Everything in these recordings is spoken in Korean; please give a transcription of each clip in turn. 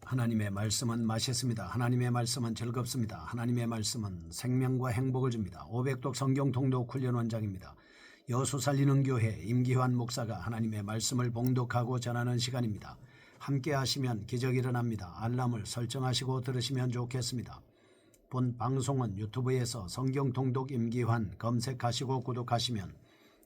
하나님의 말씀은 맛있습니다. 하나님의 말씀은 즐겁습니다. 하나님의 말씀은 생명과 행복을 줍니다. 500독 성경 통독 훈련 원장입니다. 여수 살리는 교회 임기환 목사가 하나님의 말씀을 봉독하고 전하는 시간입니다. 함께 하시면 기적이 일어납니다. 알람을 설정하시고 들으시면 좋겠습니다. 본 방송은 유튜브에서 성경 통독 임기환 검색하시고 구독하시면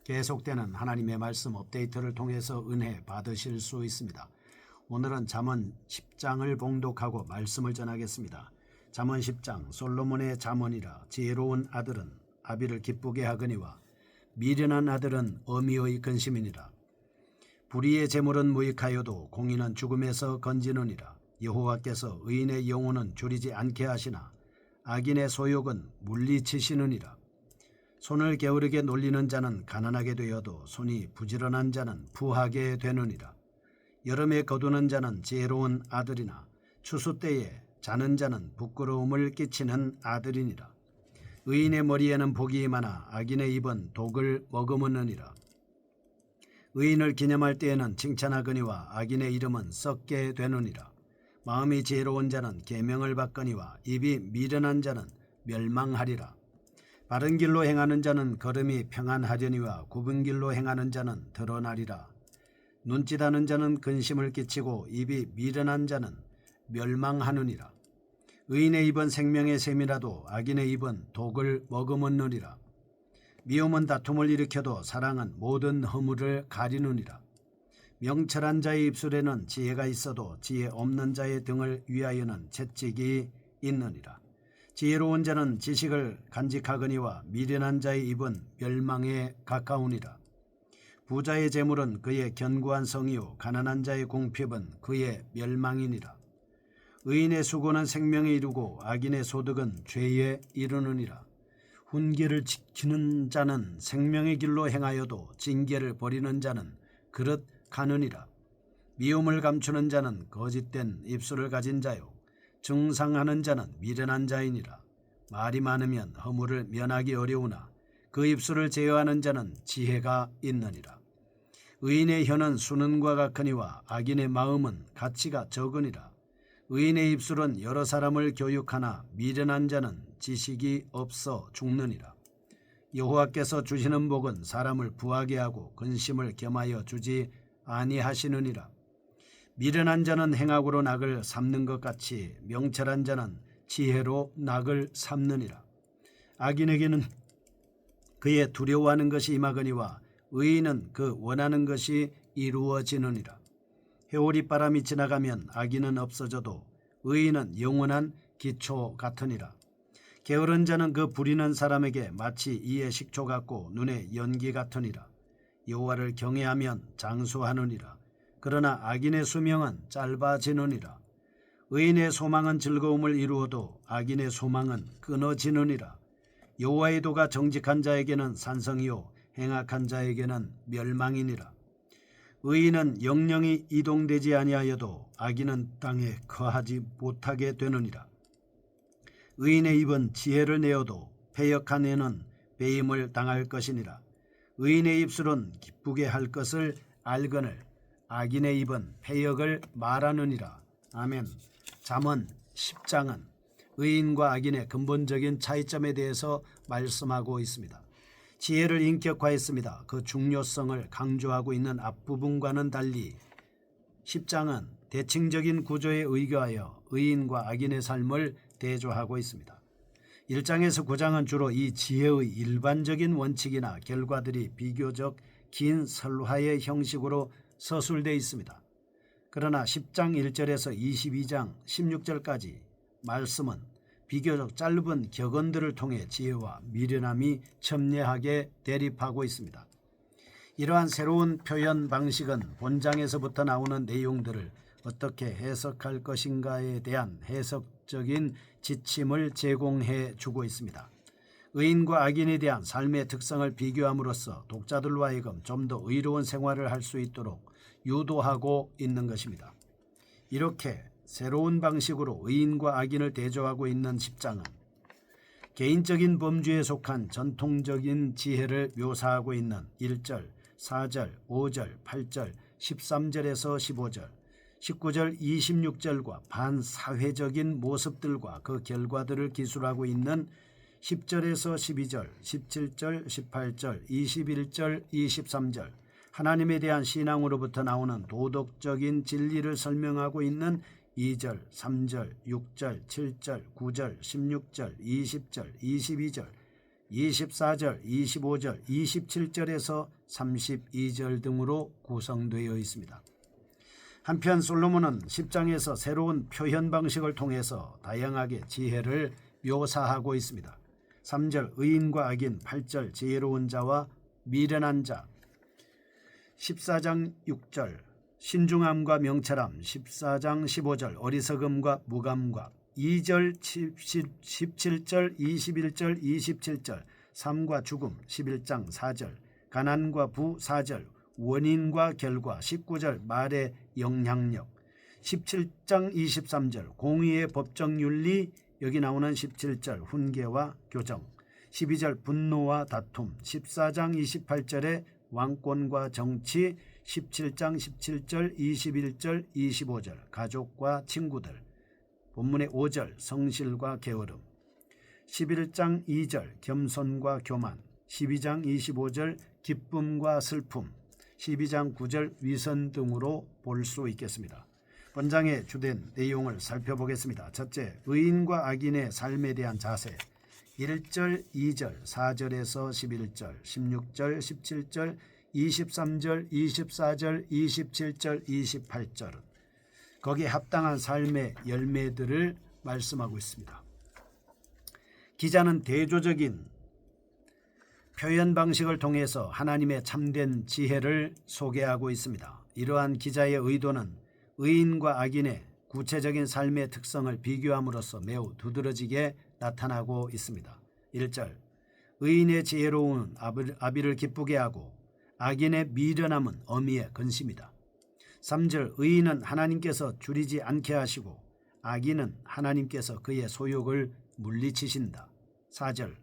계속되는 하나님의 말씀 업데이트를 통해서 은혜 받으실 수 있습니다. 오늘은 잠언 10장을 봉독하고 말씀을 전하겠습니다. 잠언 10장 솔로몬의 잠언이라. 지혜로운 아들은 아비를 기쁘게 하거니와 미련한 아들은 어미의 근심이니라. 불의의 재물은 무익하여도 공의는 죽음에서 건지느니라. 여호와께서 의인의 영혼은 줄이지 않게 하시나 악인의 소욕은 물리치시느니라. 손을 게으르게 놀리는 자는 가난하게 되어도 손이 부지런한 자는 부하게 되느니라. 여름에 거두는 자는 지혜로운 아들이나 추수 때에 자는 자는 부끄러움을 끼치는 아들이니라. 의인의 머리에는 복이 많아 악인의 입은 독을 머금으느니라. 의인을 기념할 때에는 칭찬하거니와 악인의 이름은 썩게 되느니라. 마음이 지혜로운 자는 계명을 받거니와 입이 미련한 자는 멸망하리라. 바른 길로 행하는 자는 걸음이 평안하려니와 굽은 길로 행하는 자는 드러나리라. 눈짓하는 자는 근심을 끼치고 입이 미련한 자는 멸망하느니라. 의인의 입은 생명의 샘이라도 악인의 입은 독을 머금으느니라. 미움은 다툼을 일으켜도 사랑은 모든 허물을 가리느니라. 명철한 자의 입술에는 지혜가 있어도 지혜 없는 자의 등을 위하여는 채찍이 있느니라. 지혜로운 자는 지식을 간직하거니와 미련한 자의 입은 멸망에 가까우니라. 부자의 재물은 그의 견고한 성이요 가난한 자의 궁핍은 그의 멸망이니라. 의인의 수고는 생명에 이르고 악인의 소득은 죄에 이르느니라. 훈계를 지키는 자는 생명의 길로 행하여도 징계를 버리는 자는 그릇 가느니라. 미움을 감추는 자는 거짓된 입술을 가진 자요 증상하는 자는 미련한 자이니라. 말이 많으면 허물을 면하기 어려우나 그 입술을 제어하는 자는 지혜가 있느니라. 의인의 혀는 수는과 같으니와 악인의 마음은 가치가 적으니라. 의인의 입술은 여러 사람을 교육하나 미련한 자는 지식이 없어 죽느니라. 여호와께서 주시는 복은 사람을 부하게 하고 근심을 겸하여 주지 아니하시느니라. 미련한 자는 행악으로 낙을 삼는 것 같이 명철한 자는 지혜로 낙을 삼느니라. 악인에게는 그의 두려워하는 것이 임하거니와 의인은 그 원하는 것이 이루어지느니라. 해오리 바람이 지나가면 악인은 없어져도 의인은 영원한 기초 같으니라. 게으른 자는 그 부리는 사람에게 마치 이의 식초 같고 눈의 연기 같으니라. 여호와를 경외하면 장수하느니라. 그러나 악인의 수명은 짧아지느니라. 의인의 소망은 즐거움을 이루어도 악인의 소망은 끊어지느니라. 여호와의 도가 정직한 자에게는 산성이요 행악한 자에게는 멸망이니라. 의인은 영영이 이동되지 아니하여도 악인은 땅에 거하지 못하게 되느니라. 의인의 입은 지혜를 내어도 패역한 애는 배임을 당할 것이니라. 의인의 입술은 기쁘게 할 것을 알거늘 악인의 입은 패역을 말하느니라. 아멘. 잠언 10장은 의인과 악인의 근본적인 차이점에 대해서 말씀하고 있습니다. 지혜를 인격화했습니다. 그 중요성을 강조하고 있는 앞부분과는 달리 10장은 대칭적인 구조에 의거하여 의인과 악인의 삶을 대조하고 있습니다. 1장에서 9장은 주로 이 지혜의 일반적인 원칙이나 결과들이 비교적 긴 설화의 형식으로 서술되어 있습니다. 그러나 10장 1절에서 22장 16절까지 말씀은 비교적 짧은 격언들을 통해 지혜와 미련함이 첨예하게 대립하고 있습니다. 이러한 새로운 표현 방식은 본장에서부터 나오는 내용들을 어떻게 해석할 것인가에 대한 해석적인 지침을 제공해 주고 있습니다. 의인과 악인에 대한 삶의 특성을 비교함으로써 독자들로 하여금 좀 더 의로운 생활을 할 수 있도록 유도하고 있는 것입니다. 이렇게 새로운 방식으로 의인과 악인을 대조하고 있는 10장은 개인적인 범주에 속한 전통적인 지혜를 묘사하고 있는 1절, 4절, 5절, 8절, 13절에서 15절, 19절 26절과 반사회적인 모습들과 그 결과들을 기술하고 있는 10절에서 12절, 17절, 18절, 21절, 23절 하나님에 대한 신앙으로부터 나오는 도덕적인 진리를 설명하고 있는 2절, 3절, 6절, 7절, 9절, 16절, 20절, 22절, 24절, 25절, 27절에서 32절 등으로 구성되어 있습니다. 한편 솔로몬은 10장에서 새로운 표현 방식을 통해서 다양하게 지혜를 묘사하고 있습니다. 3절 의인과 악인, 8절 지혜로운 자와 미련한 자, 14장 6절 신중함과 명철함, 14장 15절 어리석음과 무감각, 2절 17절 21절 27절 삶과 죽음, 11장 4절 가난과 부, 4절 원인과 결과, 19절 말의 영향력, 17장 23절 공의의 법정 윤리, 여기 나오는 17절 훈계와 교정, 12절 분노와 다툼, 14장 28절에 왕권과 정치, 17장 17절 21절 25절 가족과 친구들, 본문의 5절 성실과 게으름, 11장 2절 겸손과 교만, 12장 25절 기쁨과 슬픔, 12장 9절 위선 등으로 볼 수 있겠습니다. 본장의 주된 내용을 살펴보겠습니다. 첫째, 의인과 악인의 삶에 대한 자세. 1절, 2절, 4절에서 11절, 16절, 17절, 23절, 24절, 27절, 28절은 거기에 합당한 삶의 열매들을 말씀하고 있습니다. 기자는 대조적인 표현 방식을 통해서 하나님의 참된 지혜를 소개하고 있습니다. 이러한 기자의 의도는 의인과 악인의 구체적인 삶의 특성을 비교함으로써 매우 두드러지게 나타나고 있습니다. 1절 의인의 지혜로움은 아비를 기쁘게 하고 악인의 미련함은 어미의 근심이다. 3절 의인은 하나님께서 줄이지 않게 하시고 악인은 하나님께서 그의 소욕을 물리치신다. 4절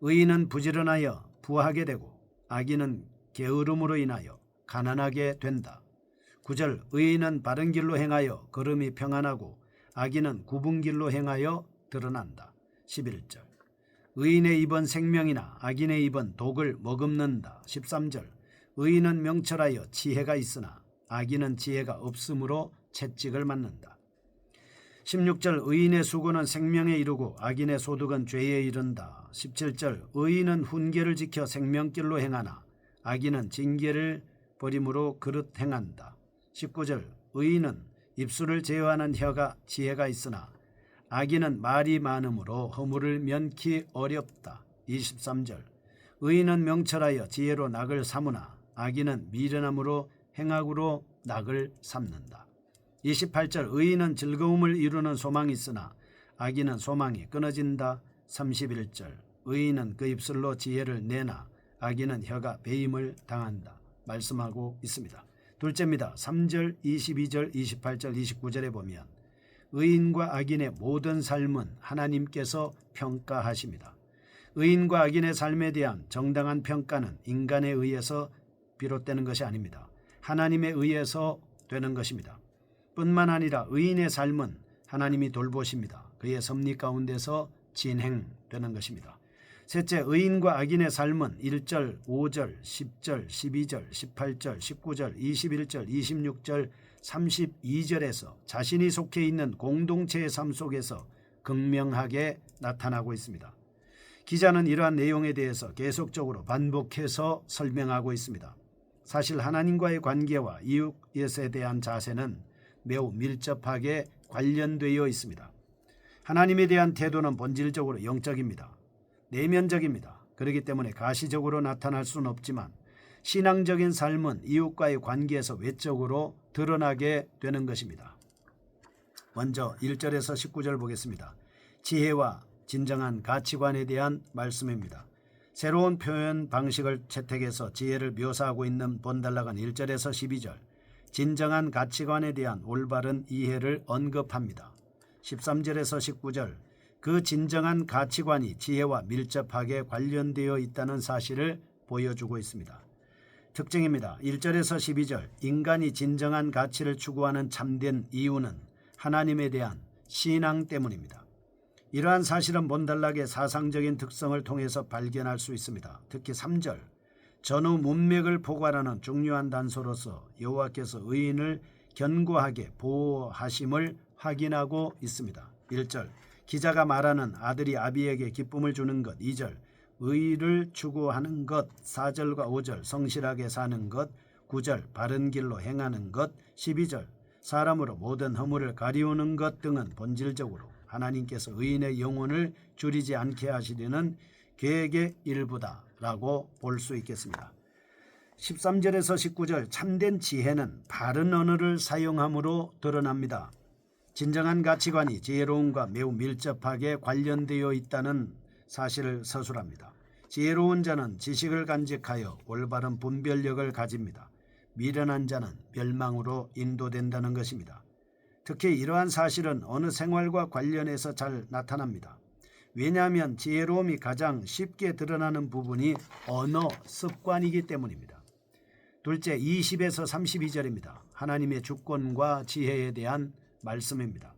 의인은 부지런하여 부하게 되고 악인은 게으름으로 인하여 가난하게 된다. 9절 의인은 바른 길로 행하여 걸음이 평안하고 악인은 굽은 길로 행하여 드러난다. 11절 의인의 입은 생명이나 악인의 입은 독을 머금는다. 13절 의인은 명철하여 지혜가 있으나 악인은 지혜가 없으므로 채찍을 맞는다. 16절 의인의 수고는 생명에 이르고 악인의 소득은 죄에 이른다. 17절 의인은 훈계를 지켜 생명길로 행하나 악인은 징계를 버림으로 그릇 행한다. 19절 의인은 입술을 제어하는 혀가 지혜가 있으나 악인은 말이 많음으로 허물을 면키 어렵다. 23절 의인은 명철하여 지혜로 낙을 삼으나 악인은 미련함으로 행악으로 낙을 삼는다. 28절 의인은 즐거움을 이루는 소망이 있으나 악인은 소망이 끊어진다. 31절 의인은 그 입술로 지혜를 내나 악인은 혀가 배임을 당한다 말씀하고 있습니다. 둘째입니다. 3절 22절 28절 29절에 보면 의인과 악인의 모든 삶은 하나님께서 평가하십니다. 의인과 악인의 삶에 대한 정당한 평가는 인간에 의해서 비롯되는 것이 아닙니다. 하나님에 의해서 되는 것입니다. 뿐만 아니라 의인의 삶은 하나님이 돌보십니다. 그의 섭리 가운데서 진행되는 것입니다. 셋째, 의인과 악인의 삶은 1절, 5절, 10절, 12절, 18절, 19절, 21절, 26절, 32절에서 자신이 속해 있는 공동체의 삶 속에서 극명하게 나타나고 있습니다. 기자는 이러한 내용에 대해서 계속적으로 반복해서 설명하고 있습니다. 사실 하나님과의 관계와 이웃에 대한 자세는 매우 밀접하게 관련되어 있습니다. 하나님에 대한 태도는 본질적으로 영적입니다. 내면적입니다. 그렇기 때문에 가시적으로 나타날 수는 없지만 신앙적인 삶은 이웃과의 관계에서 외적으로 드러나게 되는 것입니다. 먼저 1절에서 19절 보겠습니다. 지혜와 진정한 가치관에 대한 말씀입니다. 새로운 표현 방식을 채택해서 지혜를 묘사하고 있는 본단락은 1절에서 12절 진정한 가치관에 대한 올바른 이해를 언급합니다. 13절에서 19절 그 진정한 가치관이 지혜와 밀접하게 관련되어 있다는 사실을 보여주고 있습니다. 특징입니다. 1절에서 12절 인간이 진정한 가치를 추구하는 참된 이유는 하나님에 대한 신앙 때문입니다. 이러한 사실은 본달락의 사상적인 특성을 통해서 발견할 수 있습니다. 특히 3절 전후 문맥을 포괄하는 중요한 단서로서 여호와께서 의인을 견고하게 보호하심을 확인하고 있습니다. 1절 기자가 말하는 아들이 아비에게 기쁨을 주는 것. 2절 의를 추구하는 것. 4절과 5절 성실하게 사는 것. 9절 바른 길로 행하는 것. 12절 사람으로 모든 허물을 가리우는 것 등은 본질적으로 하나님께서 의인의 영혼을 줄이지 않게 하시려는 계획의 일부다라고 볼 수 있겠습니다. 13절에서 19절 참된 지혜는 바른 언어를 사용함으로 드러납니다. 진정한 가치관이 지혜로움과 매우 밀접하게 관련되어 있다는 사실을 서술합니다. 지혜로운 자는 지식을 간직하여 올바른 분별력을 가집니다. 미련한 자는 멸망으로 인도된다는 것입니다. 특히 이러한 사실은 어느 생활과 관련해서 잘 나타납니다. 왜냐하면 지혜로움이 가장 쉽게 드러나는 부분이 언어 습관이기 때문입니다. 둘째 20에서 32절입니다. 하나님의 주권과 지혜에 대한 말씀입니다.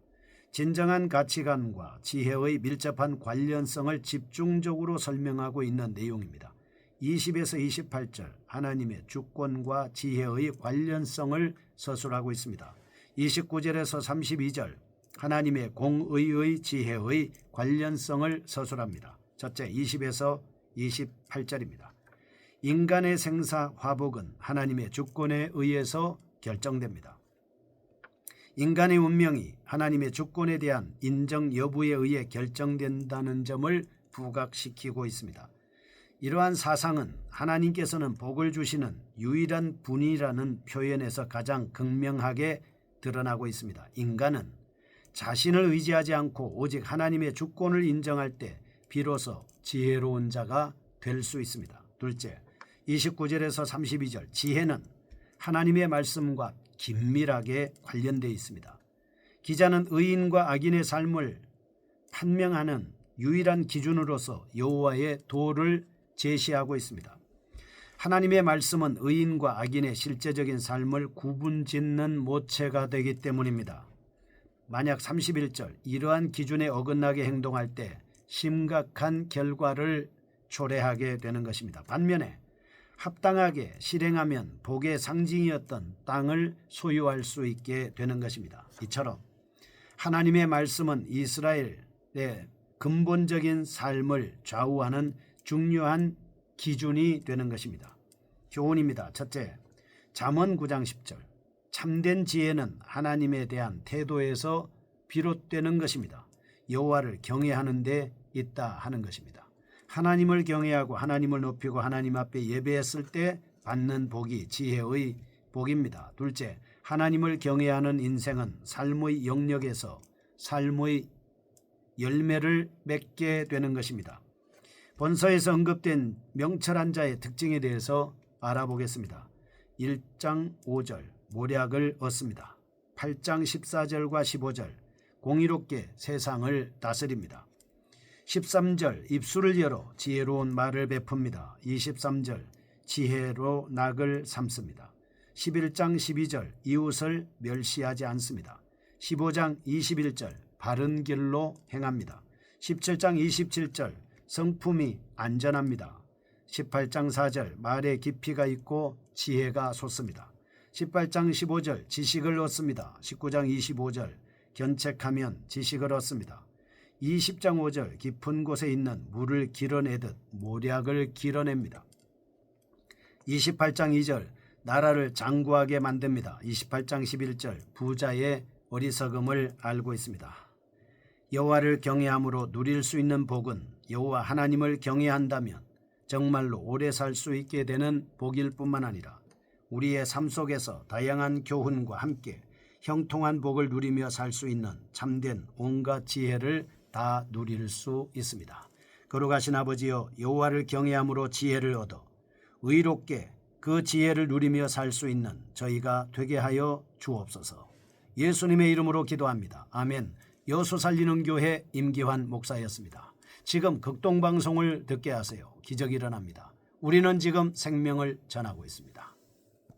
진정한 가치관과 지혜의 밀접한 관련성을 집중적으로 설명하고 있는 내용입니다. 20에서 28절 하나님의 주권과 지혜의 관련성을 서술하고 있습니다. 29절에서 32절 하나님의 공의의 지혜의 관련성을 서술합니다. 첫째 20에서 28절입니다. 인간의 생사 화복은 하나님의 주권에 의해서 결정됩니다. 인간의 운명이 하나님의 주권에 대한 인정 여부에 의해 결정된다는 점을 부각시키고 있습니다. 이러한 사상은 하나님께서는 복을 주시는 유일한 분이라는 표현에서 가장 극명하게 드러나고 있습니다. 인간은 자신을 의지하지 않고 오직 하나님의 주권을 인정할 때 비로소 지혜로운 자가 될 수 있습니다. 둘째, 29절에서 32절 지혜는 하나님의 말씀과 긴밀하게 관련되어 있습니다. 기자는 의인과 악인의 삶을 판명하는 유일한 기준으로서 여호와의 도를 제시하고 있습니다. 하나님의 말씀은 의인과 악인의 실제적인 삶을 구분짓는 모체가 되기 때문입니다. 만약 31절 이러한 기준에 어긋나게 행동할 때 심각한 결과를 초래하게 되는 것입니다. 반면에 합당하게 실행하면 복의 상징이었던 땅을 소유할 수 있게 되는 것입니다. 이처럼 하나님의 말씀은 이스라엘의 근본적인 삶을 좌우하는 중요한 기준이 되는 것입니다. 교훈입니다. 첫째, 잠언 9장 10절 참된 지혜는 하나님에 대한 태도에서 비롯되는 것입니다. 여호와를 경외하는 데 있다 하는 것입니다. 하나님을 경외하고 하나님을 높이고 하나님 앞에 예배했을 때 받는 복이 지혜의 복입니다. 둘째, 하나님을 경외하는 인생은 삶의 영역에서 삶의 열매를 맺게 되는 것입니다. 본서에서 언급된 명철한 자의 특징에 대해서 알아보겠습니다. 1장 5절 모략을 얻습니다. 8장 14절과 15절 공의롭게 세상을 다스립니다. 13절 입술을 열어 지혜로운 말을 베풉니다. 23절 지혜로 낙을 삼습니다. 11장 12절 이웃을 멸시하지 않습니다. 15장 21절 바른 길로 행합니다. 17장 27절 성품이 안전합니다. 18장 4절 말에 깊이가 있고 지혜가 솟습니다. 18장 15절 지식을 얻습니다. 19장 25절 견책하면 지식을 얻습니다. 20장 5절 깊은 곳에 있는 물을 길어내듯 모략을 길어냅니다. 28장 2절 나라를 장구하게 만듭니다. 28장 11절 부자의 어리석음을 알고 있습니다. 여호와를 경외함으로 누릴 수 있는 복은 여호와 하나님을 경외한다면 정말로 오래 살 수 있게 되는 복일 뿐만 아니라 우리의 삶 속에서 다양한 교훈과 함께 형통한 복을 누리며 살 수 있는 참된 온갖 지혜를 다 누릴 수 있습니다. 거룩하신 아버지여 여호와를 경외함으로 지혜를 얻어 의롭게 그 지혜를 누리며 살 수 있는 저희가 되게 하여 주옵소서. 예수님의 이름으로 기도합니다. 아멘. 여수 살리는 교회 임기환 목사였습니다. 지금 극동방송을 듣게 하세요. 기적이 일어납니다. 우리는 지금 생명을 전하고 있습니다.